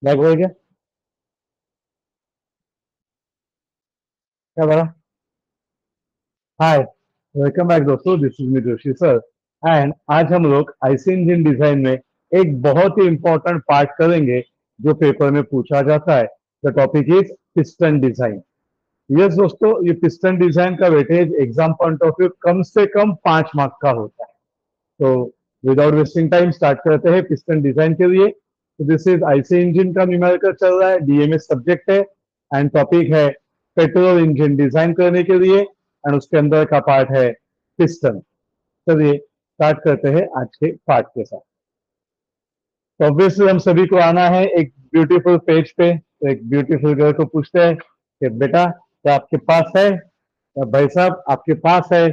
Back हो गया क्या बड़ा। हाय, वेलकम बैक दोस्तों, this is me Joshi sir. And आज हम लोग आईसी इंजन डिजाइन में एक बहुत ही इंपॉर्टेंट पार्ट करेंगे जो पेपर में पूछा जाता है। The topic is piston design. Yes दोस्तों, ये पिस्टन डिजाइन का weightage exam point of view कम से कम 5 मार्क का होता है। तो विदाउट वेस्टिंग टाइम स्टार्ट करते हैं पिस्टन डिजाइन के लिए। तो दिस इज आईसी इंजन का न्यूमेरिकल चल रहा है, डीएमएस सब्जेक्ट है एंड टॉपिक है पेट्रोल इंजन डिजाइन करने के लिए एंड उसके अंदर का पार्ट है पिस्टन। चलिए स्टार्ट करते हैं आज के पार्ट के साथ। तो ऑब्वियसली हम सभी को आना है एक ब्यूटीफुल पेज पे। तो एक ब्यूटीफुल गर्ल को पूछते हैं कि बेटा क्या आपके पास है, या भाई साहब आपके पास है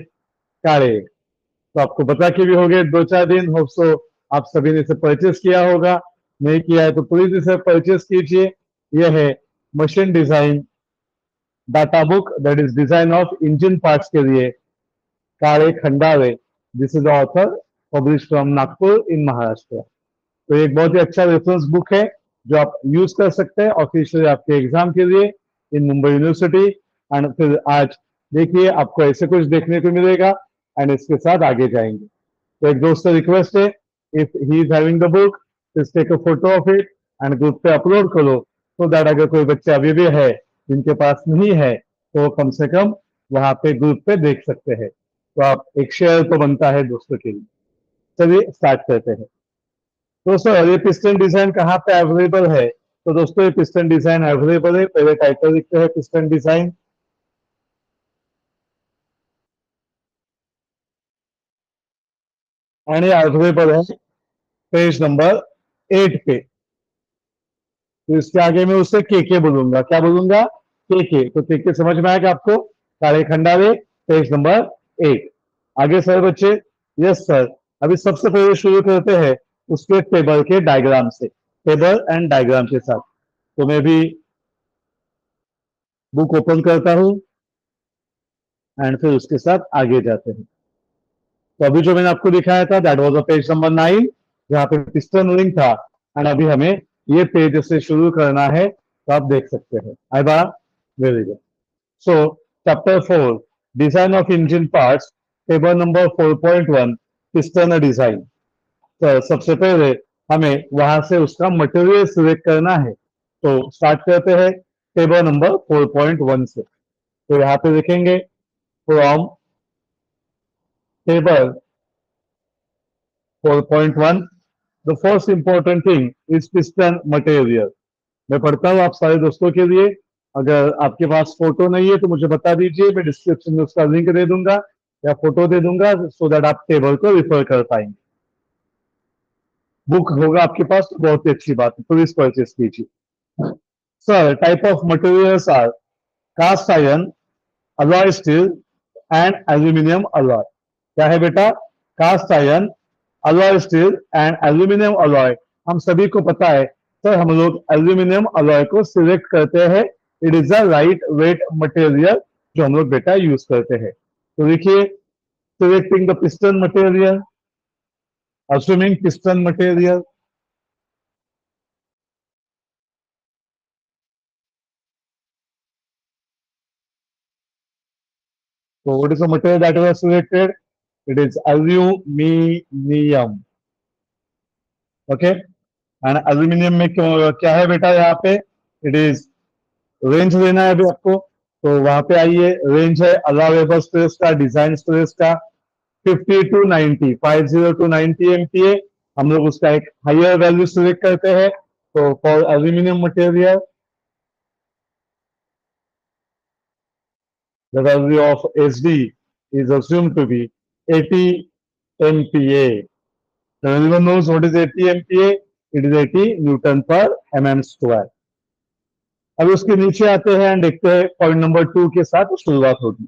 कारे। तो आपको बता के भी हो गए 2-4 दिन, होप सो आप सभी ने इसे परचेस किया होगा। नहीं किया है तो प्लीज इसे परचेस कीजिए। यह है machine design data book, that is design of engine parts के लिए Kare Khandare. This is author, publish from Nagpur in Maharashtra. तो एक बहुत ही अच्छा रेफरेंस बुक है जो आप यूज कर सकते हैं ऑफिशियली आपके एग्जाम के लिए इन मुंबई यूनिवर्सिटी। एंड फिर आज देखिए आपको ऐसे कुछ देखने को मिलेगा एंड इसके साथ आगे जाएंगे। तो एक दोस्त से रिक्वेस्ट है, if he is having the book please take a photo of it and group पे अपलोड करो, तो दैट अगर कोई बच्चा अभी भी है जिनके पास नहीं है तो कम से कम वहां पे ग्रुप पे देख सकते हैं। तो आप एक शेयर तो बनता है दोस्तों के लिए। चलिए स्टार्ट करते हैं। दोस्तों ये पिस्टन डिजाइन कहाँ पे अवेलेबल है? तो दोस्तों ये पिस्टन डिजाइन अवेलेबल है, पहले टाइटल लिखते हैं पिस्टन डिजाइन एंड ये अवेलेबल है पेज नंबर 8 पे। तो इसके आगे मैं उससे के बोलूंगा, क्या बोलूंगा? के समझ में आएगा आपको? काले खंडारे, पेज नंबर 8। आगे सर बच्चे। Yes sir. अभी सबसे पहले शुरू करते हैं उसके टेबल के डायग्राम से, टेबल एंड डायग्राम के साथ। तो मैं भी बुक ओपन करता हूं एंड फिर उसके साथ आगे जाते हैं। तो अभी जो मैंने आपको दिखाया था that was a page number 9 जहां पे पिस्टन रिंग था। एंड अभी हमें ये पेज से शुरू करना है, तो आप देख सकते हैं। आई बार, very good. So chapter 4 design of engine parts, table number 4.1 piston design. तो सबसे पहले हमें वहां से उसका मटेरियल सिलेक्ट करना है। तो स्टार्ट करते हैं टेबल नंबर 4.1 से। तो यहाँ पे देखेंगे from table 4.1 the first important thing is piston material. मैं पढ़ता हूँ आप सारे दोस्तों के लिए। अगर आपके पास फोटो नहीं है तो मुझे बता दीजिए, मैं डिस्क्रिप्शन में उसका लिंक दे दूंगा या फोटो दे दूंगा सो दैट आप टेबल को रिफर कर पाएंगे। बुक होगा आपके पास तो बहुत ही अच्छी बात है, प्लीज परचेस कीजिए। Sir type of materials are cast iron, alloy steel and aluminium alloy. क्या है बेटा? Cast iron, alloy steel and aluminium alloy. हम सभी को पता है सर, हम लोग एल्यूमिनियम अलॉय को सिलेक्ट करते हैं। It is a light weight material जो हम लोग बेटा यूज करते हैं। तो देखिए, selecting the piston material, assuming piston material, so what is the material that was selected? It is aluminium. Okay, and aluminium में क्या है बेटा यहाँ पे? It is रेंज लेना है अभी आपको। तो वहां पे आइए, रेंज है अलाउेबल स्ट्रेस का, डिजाइन स्ट्रेस का 50 to 90 MPa। हम लोग उसका एक हायर वैल्यू सिलेक्ट करते हैं। तो for aluminium material the value of SD is assumed to be 80 MPa. So everyone knows what is 80 MPa? It is 80 Newton per mm square. अब उसके नीचे आते हैं एंड देखते हैं पॉइंट नंबर 2 के साथ शुरुआत होगी।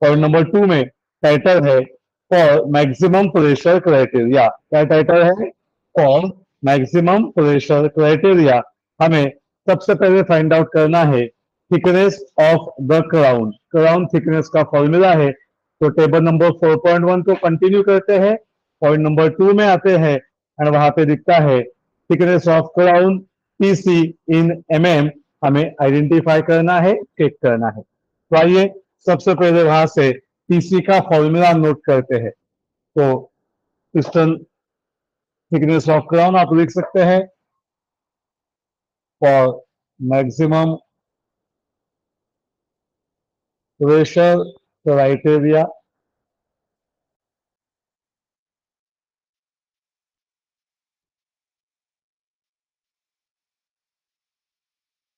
पॉइंट नंबर 2 में टाइटल है फॉर मैक्सिमम प्रेशर क्राइटेरिया। क्या टाइटल है? For maximum pressure criteria. हमें सबसे पहले फाइंड आउट करना है thickness of the crown. Crown thickness का फॉर्मूला है। तो टेबल नंबर 4.1 को कंटिन्यू करते हैं, पॉइंट नंबर 2 में आते हैं एंड वहां पे दिखता है thickness of crown TC in MM हमें आइडेंटिफाई करना है, चेक करना है। तो आइए सबसे पहले वहां से टीसी का फॉर्मूला नोट करते हैं। तो पिस्टन थिकनेस ऑफ क्राउन आप लिख सकते हैं for maximum pressure criteria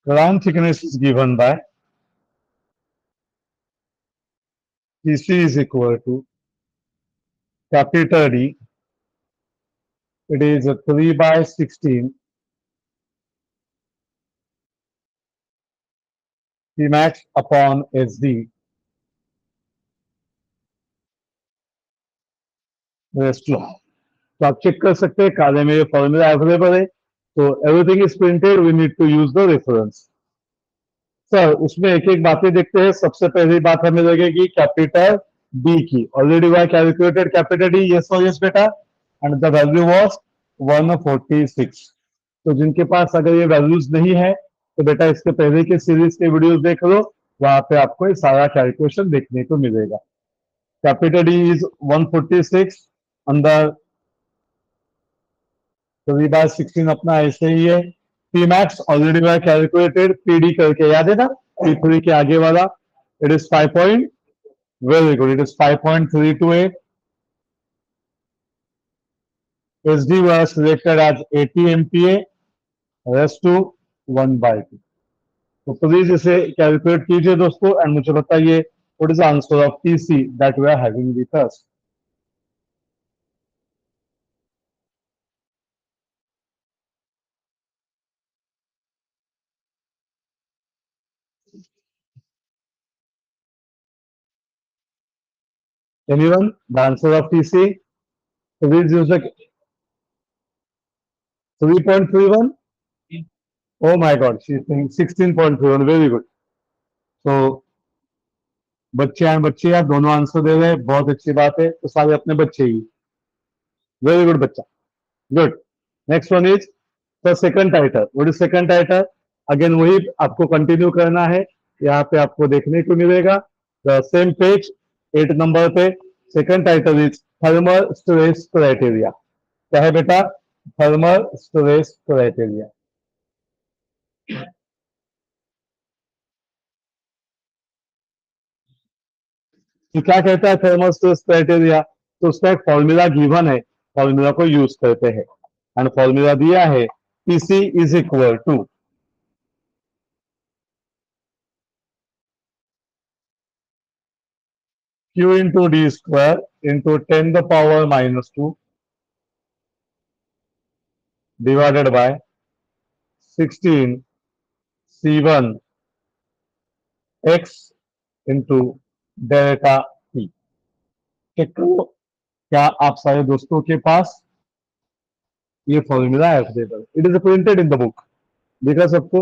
crown thickness is given by TC is equal to capital D. It is 3/16 Tmax upon SD raised to। तो आप चेक कर सकते हैं, काले में ये फॉर्मूला अवेलेबल है। तो everything is printed, we need to use the reference. Sir उसमें एक एक बातें देखते हैं। सबसे पहली बात हमें लगेगी कैपिटल डी की। Already we calculated capital D, yes और यस बेटा, एंड द वैल्यू वाज 146। तो जिनके पास अगर ये वैल्यूज नहीं है तो बेटा इसके पहले के सीरीज के वीडियोस देख लो, वहां पे आपको ये सारा कैलकुलेशन देखने को मिलेगा। कैपिटल डी इज 146 अंदर 3/16 अपना ऐसे ही है। P max already we calculated, PD करके याद है ना, P3 के आगे वाला। It is 5 point, very good, it is 5.328। SD was selected as 80 MPa raised to 1/2। तो प्लीज इसे कैलकुलेट कीजिए दोस्तों एंड मुझे बताइए what is the answer of TC that we are having with us. Anyone? The answer of TC? Please use the 3.31. Oh my God, she's saying 16.31. Very good. So बच्चे and बच्चियां दोनों answer दे रहे हैं, बहुत अच्छी बात है। तो सारे अपने बच्चे ही। वेरी गुड बच्चा, good. Next one is the second title. What is second title? Again वही आपको कंटिन्यू करना है। यहाँ पे आपको देखने को मिलेगा द सेम पेज 8 नंबर पे। Second title is thermal stress criteria. क्या है बेटा? Thermal stress criteria. तो क्या कहता है थर्मल स्ट्रेस क्राइटेरिया? तो उसका एक फॉर्मूला गिवन है, फॉर्मूला को यूज करते हैं एंड फॉर्मूला दिया है Pc is equal to Q into D square into 10 the power minus 2 divided by 16 C1 X into delta T। Check करो क्या आप सारे दोस्तों के पास ये formula available? It is printed in the book, देखा सबको।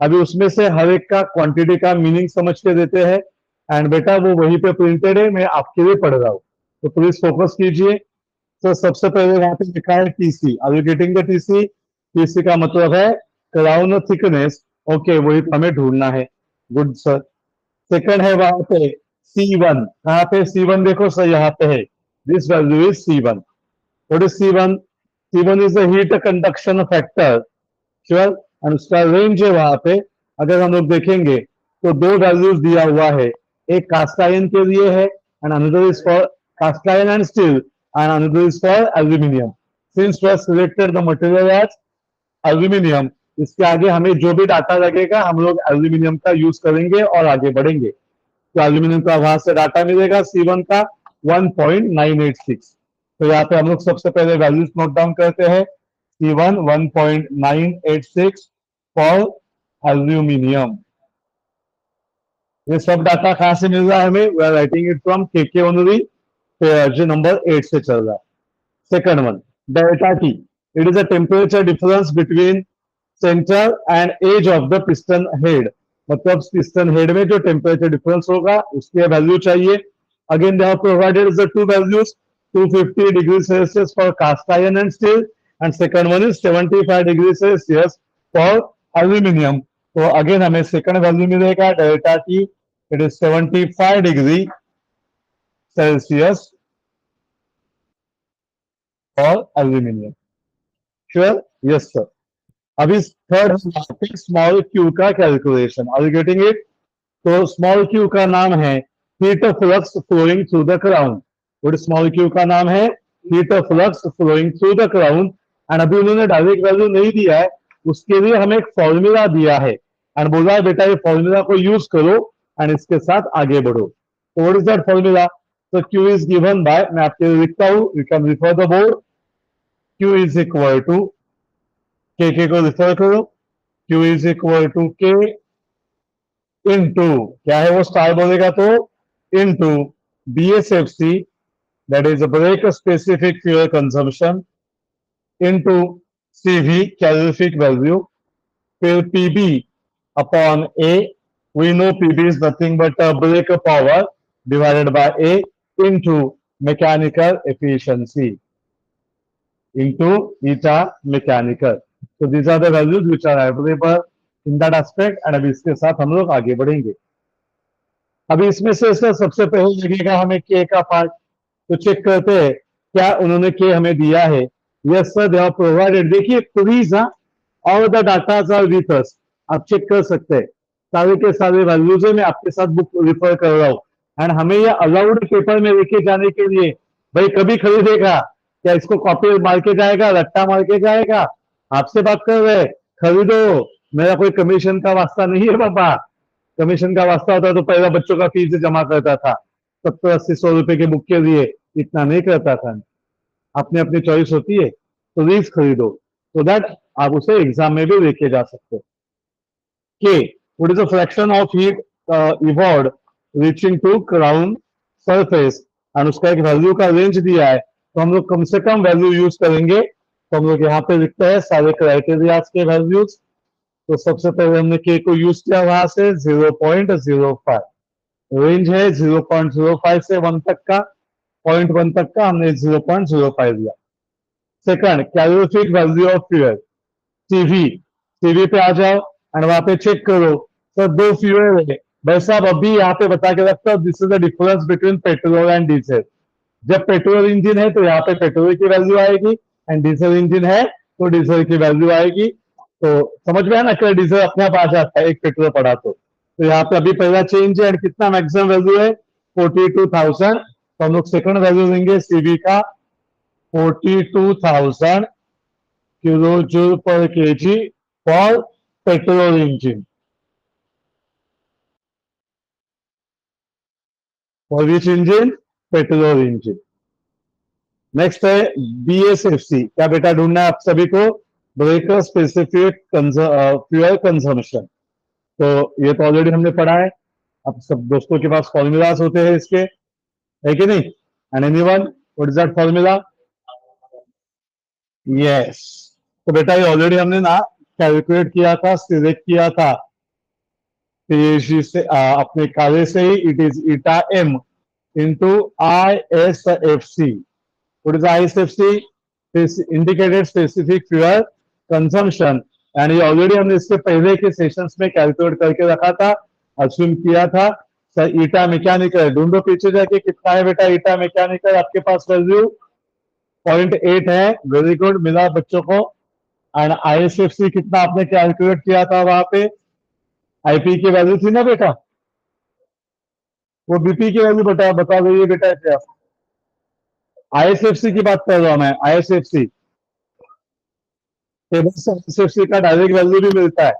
अभी उसमें से हर एक का क्वांटिटी का मीनिंग समझ के देते हैं एंड बेटा वो वहीं पे प्रिंटेड है, मैं आपके लिए पढ़ रहा हूँ, तो प्लीज फोकस कीजिए। तो सबसे पहले यहाँ पे लिखा है TC. Are you getting the TC? TC का मतलब है क्राउन थिकनेस। ओके, वही हमें ढूंढना है। Good sir. सेकंड है वहां पे C1। कहाँ पे C1? देखो सर यहाँ पे है, this value is C1। What is C1? C1 is the heat conduction factor, sure, and उसका रेंज है वहां पे। अगर हम लोग देखेंगे तो दो वैल्यूज दिया हुआ है, एक कास्ट आयरन के लिए है and another is for cast iron and steel and another is for aluminium. Since we have selected the material as aluminium, इसके आगे हमें जो भी डाटा लगेगा हम लोग एल्यूमिनियम का यूज करेंगे और आगे बढ़ेंगे। तो एल्यूमिनियम का वहां से डाटा मिलेगा C1 का 1.986। तो यहाँ पे हम लोग सबसे पहले वैल्यूज नोट डाउन करते हैं। C1 1.986 for aluminium. ये सब डाटा कहां से मिल रहा है हमें? We are writing it from K only, जो नंबर 8 से चल रहा है। Second one, delta T. It is a temperature difference between centre and edge of the piston head. मतलब पिस्टन हेड में जो टेम्परेचर डिफरेंस होगा उसकी वैल्यू चाहिए। Again they have provided the two values, 250 degree Celsius for cast iron and steel, and second one is 75 degrees Celsius for aluminium, तो again हमें second value मिलेगा delta T, it is 75 degree Celsius for aluminium. Sure? Yes sir. अभी third small Q का calculation, are you getting it? तो small Q का नाम है heat flux flowing through the crown. और स्मॉल क्यू का नाम है heat flux flowing through the crown. And अभी उन्होंने डायरेक्ट वैल्यू नहीं दिया है, उसके लिए हमें एक फॉर्मूला दिया है एंड बोला है बेटा ये फॉर्मूला को यूज करो एंड इसके साथ आगे बढ़ो। तो व्हाट इज दैट फॉर्मूला? तो क्यू इज गिवन बाय, मैं आपके लिए लिखता हूं, you can refer the board. Q is equal to, K को रिफर करो, Q is equal to K into, क्या है वो स्टार बोलेगा तो, into BSFC, that is a break specific fuel consumption, into CV calorific value, फिर PB upon A, we know PB is nothing but a break power divided by A into mechanical efficiency into eta mechanical. So these are the values which are available in that aspect, and अभी इसके साथ हम लोग आगे बढ़ेंगे। अभी इसमें से सर सबसे पहले लगेगा हमें के का पार्ट, तो चेक करते हैं क्या उन्होंने के हमें दिया है। Yes sir, they are provided. देखिए please, all the data are with us, आप चेक कर सकते हैं सारे के सारे वैल्यूज है, मैं आपके साथ बुक रिफर कर रहा हूँ। एंड हमें ये अलाउड पेपर में लेके जाने के लिए, भाई कभी खरीदेगा क्या इसको, कॉपी मार के जाएगा, रट्टा मार के जाएगा? आपसे बात कर रहे, खरीदो, मेरा कोई कमीशन का वास्ता नहीं है बाबा। कमीशन का वास्ता होता तो पहला बच्चों का फीस जमा करता था, 70-80-100 रुपए के बुक के लिए, इतना नहीं करता था। अपनी अपनी चॉइस होती है, तो रील्स खरीदो so दैट आप उसे एग्जाम में भी लेके जा सकते हो। K, what is the fraction of heat evolve reaching to crown surface, और उसका एक वैल्यू का रेंज दिया है, तो हम लोग कम से कम वैल्यू यूज करेंगे। तो हम लोग यहाँ पे लिखते हैं सारे क्राइटेरिया के वैल्यूज। तो सबसे पहले हमने के को यूज किया वहां से 0.05, रेंज है 0.05 से 1 तक का, 0.1 तक का हमने 0.05 दिया। Second, calorific value of fuel, CV, CV पे आ जाओ एंड वहां पे चेक करो। सर दो फ्यूल है भाई साहब, अभी यहाँ पे बता के रखता हूँ, this is the difference between petrol and diesel. जब पेट्रोल इंजन है तो यहाँ पे पेट्रोल की वैल्यू आएगी, एंड डीजल इंजन है तो डीजल की वैल्यू आएगी। तो समझ में है ना, कि डीजल अपने आप आ जाता है एक पेट्रोल पड़ा तो यहाँ पे अभी पहला चेंज है, एंड कितना मैक्सिमम वैल्यू है 42,000। तो हम लोग सेकंड वैल्यू देंगे सीवी का 42,000 किलो जूल पर KG for petrol engine. For which engine? Petrol engine. Next है BSFC, क्या बेटा ढूंढना है आप सभी को? Breaker specific fuel consumption. तो ये तो ऑलरेडी हमने पढ़ा है, अब सब दोस्तों के पास फॉर्मूलाज होते हैं इसके, है कि नहीं? And anyone, what is that formula? Yes, तो बेटा ये ऑलरेडी हमने ना कैलकुलेट किया था, सिलेक्ट किया था पीएचडी से, अपने काले से ही। It is eta m into ISFC। What is ISFC? Indicated specific fuel consumption. And ये ऑलरेडी हमने इसके पहले के सेशंस में कैलकुलेट करके रखा था, अस्यूम किया था। सर ईटा मैकेनिकल ढूंढो, पीछे जाके कितना है बेटा ईटा मैकेनिकल आपके पास वैल्यू? 0.8 है, वेरी गुड, मिला बच्चों को। एंड ISFC कितना आपने कैलकुलेट किया था वहां पे? IP की वैल्यू थी ना बेटा, वो BP की वैल्यू बता दीजिए बेटा क्या? ISFC की बात कर रहा हूं मैं, ISFC। ISFC का डायरेक्ट वैल्यू भी मिलता है,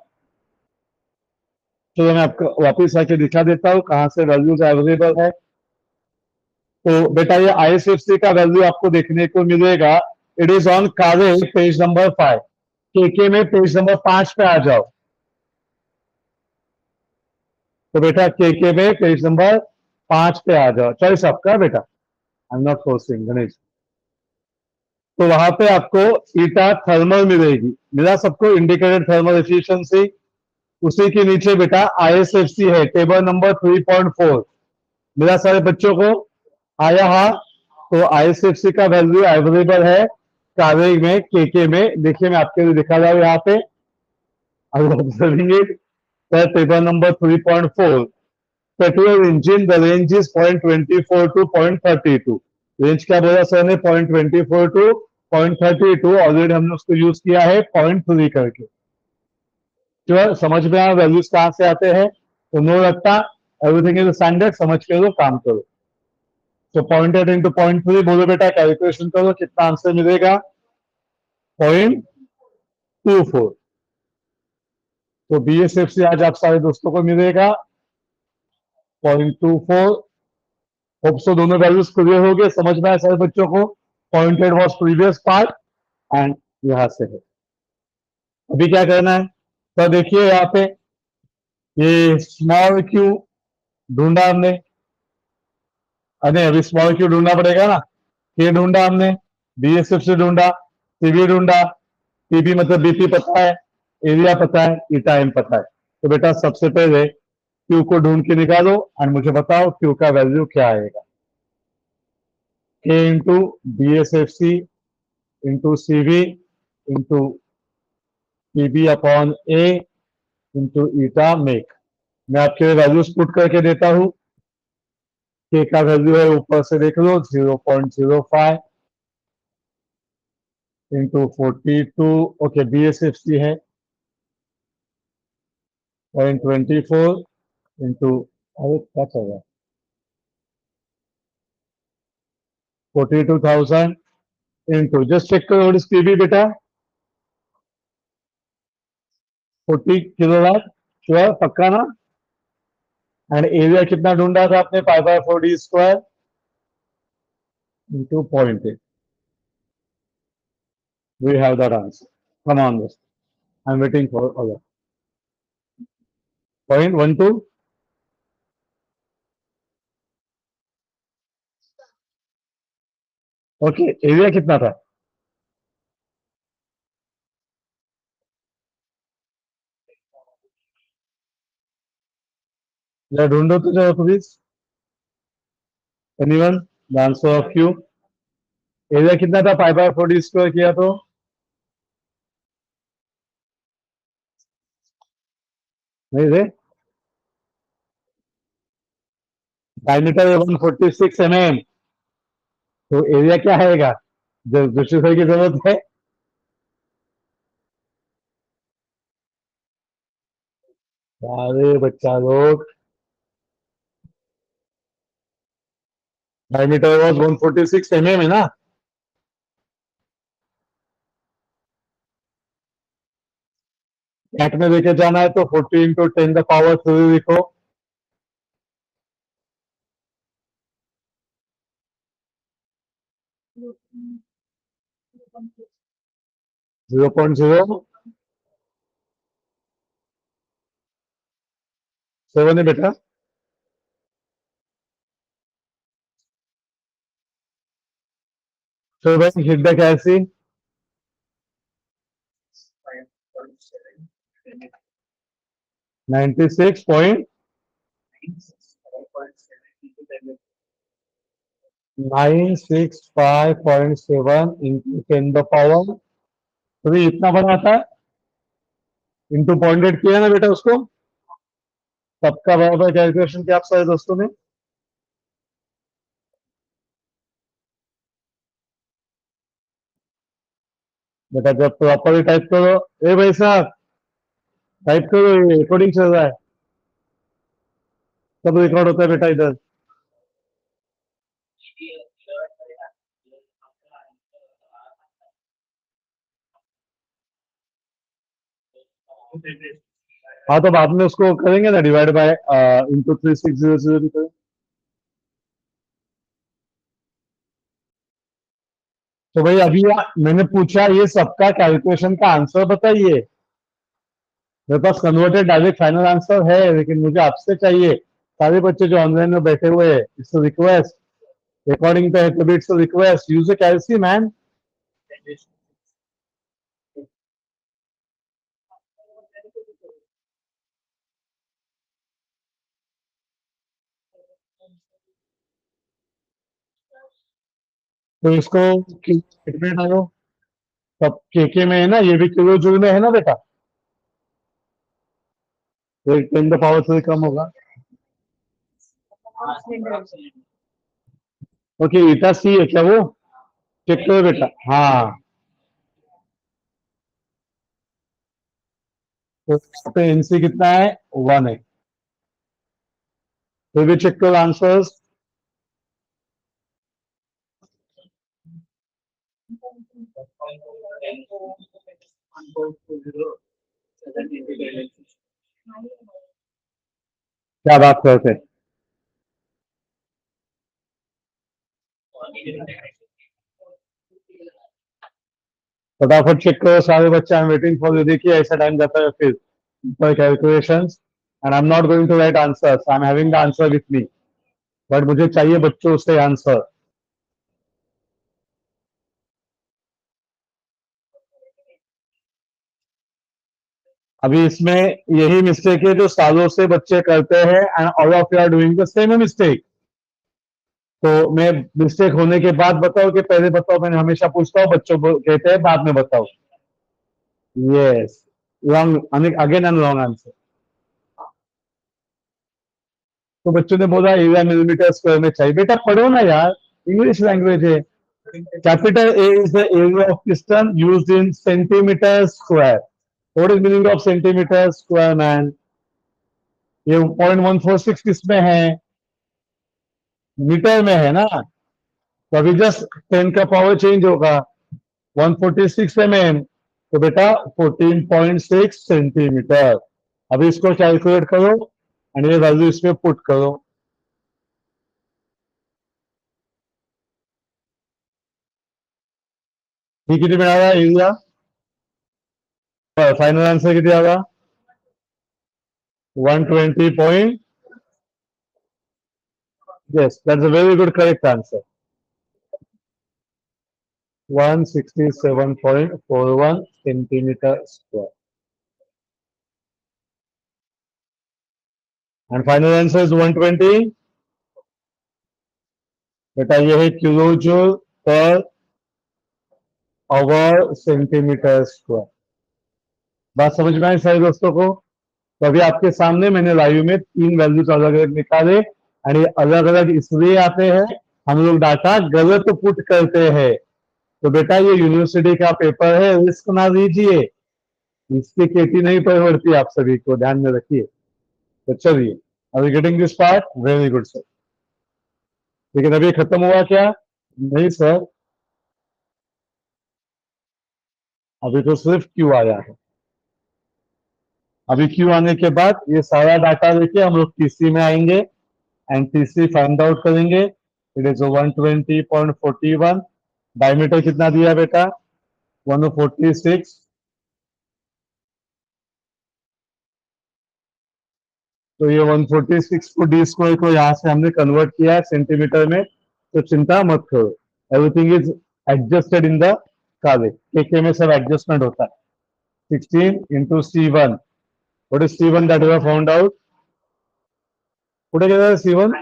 तो मैं आपको वापिस आके दिखा देता हूँ कहां से वैल्यूज अवेलेबल है। तो बेटा ये ISFC का वैल्यू आपको देखने को मिलेगा, इट इज ऑन कावे पेज नंबर 5। के में पेज नंबर 5 पे आ जाओ। तो बेटा के में पेज नंबर 5 पे आ जाओ, चॉइस आपका बेटा, आई एम नॉट फोर्सिंग गणेश। तो वहां पे आपको ईटा थर्मल मिलेगी, मिला सबको? Indicated thermal efficiency. उसी के नीचे बेटा ISFC है, टेबल नंबर 3.4, मिला सारे बच्चों को? आया? हाँ, तो ISFC का वैल्यू अवेलेबल है कावे में, के में। देखिए मैं आपके लिए दिखा रहा हूं यहाँ पे, I was observing it that table number 3.4. Petrol engine, the range is 0.24 to 0.32. Range क्या बोला सर ने? 0.24 टू 0.32. ऑलरेडी हमने उसको यूज किया है 0.3 करके। तो समझ में आया वैल्यूज कहां से आते हैं? तो नो रखता, एवरीथिंग इज स्टैंडर्ड, समझ के लो, काम करो। तो 0.8 इंटू 0.3 बोलो बेटा, कैलकुलेशन करो, कितना आंसर मिलेगा? 0.24। तो बीएसएफ से आज आप सारे दोस्तों को मिलेगा 0.24। होप सो दोनों वैल्यूज क्लियर हो गए, समझ में आया सारे बच्चों को? 0.8 वॉज प्रीवियस पार्ट एंड यहां से है। अभी क्या करना है? तो देखिए यहाँ पे ये स्मॉल क्यू ढूंढा हमने, अरे अभी स्मॉल क्यू ढूंढना पड़ेगा ना। के ढूंढा हमने, बीएसएफ से ढूंढा, सीबी ढूंढा, पीबी मतलब बीपी पता है, एरिया पता है, ई टाइम पता है। तो बेटा सबसे पहले क्यू को ढूंढ के निकालो और मुझे बताओ क्यू का वैल्यू क्या आएगा? K into B S F C into C V into P B upon A into eta mech. मैं आपके वैल्यूज पुट करके देता हूं। के का वैल्यू है ऊपर से देख लो 0.05 into 42। Okay, B S F C है 0.24 इंटू, अरे क्या चल रहा है, 42,000 इंटू, जस्ट चेक करो व्हाट इज पीबी बेटा, 40 किलोवाट, श्योर पक्का ना? एंड एरिया कितना ढूंढा था आपने? 5/4d² into 0.8। We have that answer. Come on this, I am waiting for other. 0.12। Okay, area कितना था? या ढूंढो तो जरा please, anyone, the answer of Q. Area कितना था 5/4d² किया तो? नहीं रे, डायमीटर 146 mm। तो एरिया क्या आएगा? जस्टिफाई की जरूरत है? अरे बच्चा लोग, डायमीटर वॉज 146 mm है ना? कैट में लेके जाना है तो 40 इंटू 10⁻³ लिखो। 0.07 है बेटा। So when hit the कैसी 96.965.7 इंटू 10⁻³ इतना बड़ा था। इंटू 0.8 किया ना बेटा उसको, सबका बराबर कैलकुलेशन किया आप सारे दोस्तों ने। बेटा जब प्रॉपरली टाइप करो, ए भाई साहब टाइप करो, ये रिकॉर्डिंग चल रहा है, सब रिकॉर्ड होता है बेटा इधर। हाँ तो बाद में उसको करेंगे ना, डिवाइड बाय इंटू 3600 भी करें। तो भाई अभी मैंने पूछा ये सबका कैलकुलेशन का आंसर बताइए। मेरे पास कन्वर्टेड डायरेक्ट फाइनल आंसर है, लेकिन मुझे आपसे चाहिए, सारे बच्चे जो ऑनलाइन में बैठे हुए हैं, its request, according to its request, use a calci man. तो इसको कितने डालो? सब केके में है ना, ये भी किलो जूल में है ना बेटा? तो 10 द पावर 3 कम होगा। ओके, ईटा सी है क्या वो? चेक करो बेटा। हाँ, तो यहाँ पे एनसी कितना है? 1 है। फिर भी चेक करो आंसर्स। क्या बात करते हैं? फटाफट चेक करो सारे बच्चे। I am waiting for you. देखिए ऐसा टाइम जाता है फिर for calculations, and I am not going to write answers, I am having the answer with me, but मुझे चाहिए बच्चों से आंसर। अभी इसमें यही मिस्टेक है जो सालों से बच्चे करते हैं, and all of you are doing the same mistake. तो मैं मिस्टेक होने के बाद बताओ कि पहले बताओ? मैंने हमेशा पूछता हूँ, बच्चों को कहते हैं बाद में बताओ। Yes, wrong again and wrong answer. तो बच्चों ने बोला एरिया मिलीमीटर स्क्वायर में चाहिए। बेटा पढ़ो ना यार, इंग्लिश लैंग्वेज है। Capital A is the area of piston used in centimetre square. What is meaning of centimetre square man? ये 0.146 किसमें है? मीटर में है ना। तो अभी जस्ट 10 का पावर चेंज होगा, 146 mm। तो बेटा 14.6 सेंटीमीटर। अभी इसको कैलकुलेट करो एंड ये वैल्यू इसमें पुट करो। ये कितनी बना रहा है एरिया? फाइनल आंसर कितना होगा? 120 point. Yes, that's a very good correct answer. 167.41 centimetre square. And final answer is 120। बेटा ये है kilo joule per hour centimetre square. बात समझ में आई सारे दोस्तों को? तो अभी आपके सामने मैंने लाइव में 3 वैल्यूज अलग अलग निकाले, एंड ये अलग अलग इसलिए आते हैं, हम लोग डाटा गलत पुट करते हैं। तो बेटा ये यूनिवर्सिटी का पेपर है, रिस्क ना लीजिए, इसकी खेती नहीं पड़ती। आप सभी को ध्यान में रखिए। तो चलिए, अभी getting this part very good sir. लेकिन अभी खत्म हुआ क्या? नहीं सर, अभी तो सिर्फ क्यू आया है। अभी क्यू आने के बाद ये सारा डाटा लेके हम लोग टीसी में आएंगे एंड टीसी फाइंड आउट करेंगे। It is 120.41। डायमीटर कितना दिया बेटा? 146। तो ये 146 को डी स्क्वायर को यहाँ से हमने कन्वर्ट किया है सेंटीमीटर में। तो चिंता मत करो, everything is adjusted in the कागज। के में सब एडजस्टमेंट होता है। 16 into C1। What is C1 that we have found out? कुठे गेला C1?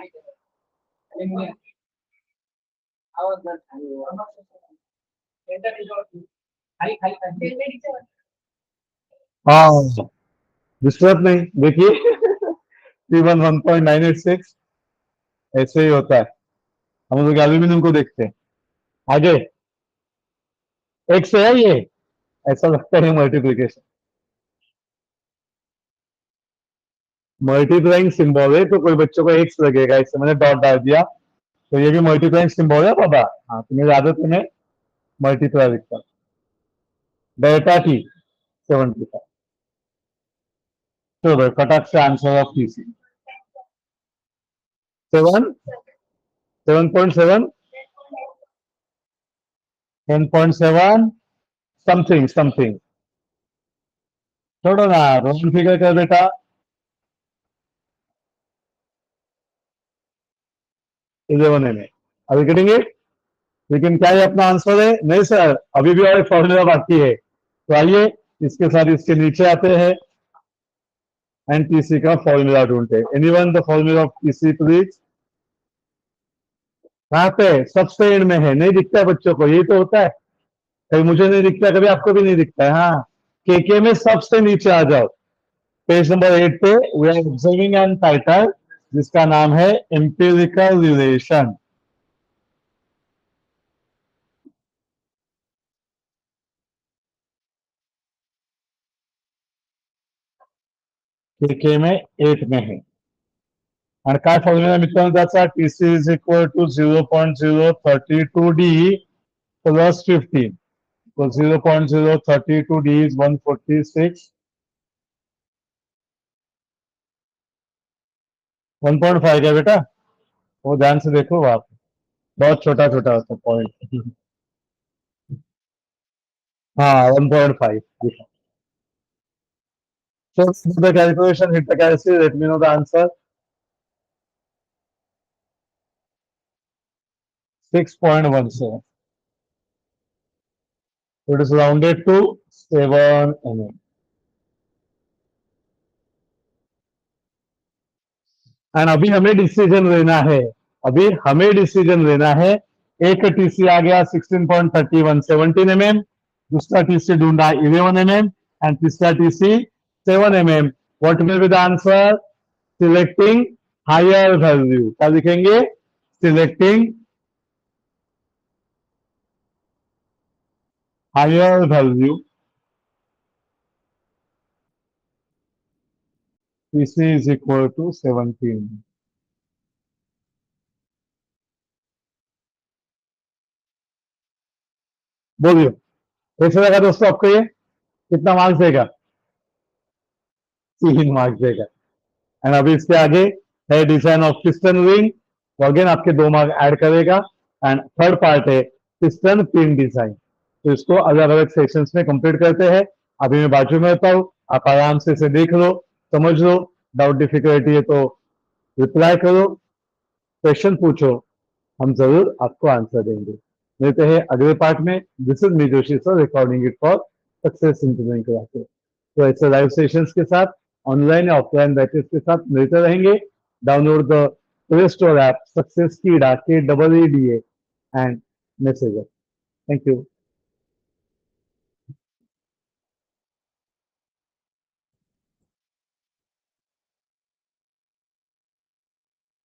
हाँ, डिस्टर्ब नहीं। देखिए C1 1.986 ऐसे ही होता है। हम लोग एल्यूमिनियम को देखते हैं। आगे एक से है ये, ऐसा लगता है मल्टीप्लीकेशन। मल्टीप्लाइंग सिंबल है तो कोई बच्चों को एक्स लगेगा, इससे मैंने डॉट डाल दिया। तो ये भी मल्टीप्लाइंग सिंबल है बाबा। हाँ, तो मेरी आदत में मल्टीप्लाई लिखता हूँ। Data T 75। चलो भाई फटाक से answer of TC 7, 7.7, 10.7, something something. छोड़ो ना, रोमन फिगर कर बेटा। 11 mm। अभी करेंगे, लेकिन क्या ये अपना आंसर है? नहीं सर, अभी भी और एक फॉर्मूला बाकी है। तो आइए इसके साथ इसके नीचे आते हैं एंड टीसी का फॉर्मूला ढूंढते। Anyone the formula of TC please? कहाँ पे? सबसे एंड में है, नहीं दिखता है बच्चों को, यही तो होता है। कभी मुझे नहीं दिखता, कभी आपको भी नहीं दिखता है। हाँ, के में सबसे नीचे आ जाओ। पेज नंबर 8 पे we are observing an title जिसका नाम है एम्पिरिकल रिलेशन। के में 8 में है आणि काय फॉर्म्युला मित्रांनो त्याचा TC is equal to 0.032 D plus 15. So 0.032 D is 146. 1.5 क्या बेटा? वो ध्यान से देखो आप, बहुत छोटा छोटा होता पॉइंट। हाँ 1.5. So do the calculation, hit the calculation, let me know the answer. 6.17. So it is rounded to 7 mm. And अभी हमें डिसीजन लेना है, अभी हमें डिसीजन लेना है। एक टीसी आ गया 16.31 17 mm, दूसरा टीसी ढूंढा 11 mm एंड तीसरा TC 7 mm. What will be the answer? Selecting higher value. क्या लिखेंगे? Selecting higher value. TC is equal to 17। बोलिए कैसे लगा दोस्तों आपको? ये कितना मार्क्स देगा? 3 मार्क्स देगा। एंड अभी इसके आगे है डिजाइन ऑफ पिस्टन रिंग, तो अगेन आपके 2 मार्क ऐड करेगा। एंड थर्ड पार्ट है पिस्टन पिन डिजाइन, तो इसको अलग अलग सेक्शंस में कंप्लीट करते हैं। अभी मैं बाजू में होता हूँ, आप आराम से इसे देख लो, समझ लो। डाउट डिफिकल्टी है तो रिप्लाई करो, क्वेश्चन पूछो, हम जरूर आपको आंसर देंगे। मिलते हैं अगले पार्ट में। This is me Joshi sir, recording it for success engineering classes. तो ऐसे लाइव सेशंस के साथ, ऑनलाइन या ऑफलाइन बैचेस के साथ मिलते रहेंगे। Download the play store app success कीड़ा KEEDA and message. Thank you.